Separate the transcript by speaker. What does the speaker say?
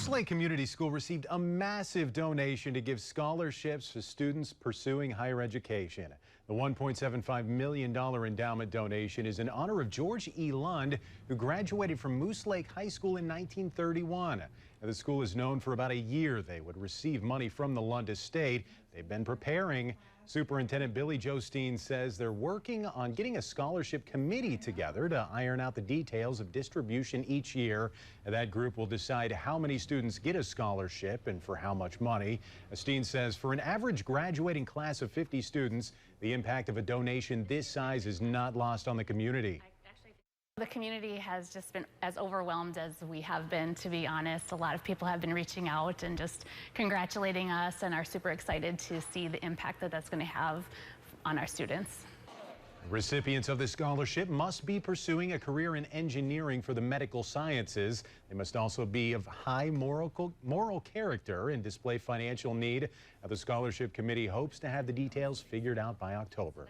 Speaker 1: Moose Lake Community School received a massive donation to give scholarships to students pursuing higher education. The $1.75 million endowment donation is in honor of George E. Lund, who graduated from Moose Lake High School in 1931. The school is known for about a year they would receive money from the Lund estate. They've been preparing. Superintendent Billy Jostein says they're working on getting a scholarship committee together to iron out the details of distribution each year. That group will decide how many students get a scholarship and for how much money. Jostein says for an average graduating class of 50 students, the impact of a donation this size is not lost on the community.
Speaker 2: The community has just been as overwhelmed as we have been, to be honest. A lot of people have been reaching out and just congratulating us and are super excited to see the impact that that's going to have on our students.
Speaker 1: Recipients of the scholarship must be pursuing a career in engineering for the medical sciences. They must also be of high moral character and display financial need. The scholarship committee hopes to have the details figured out by October.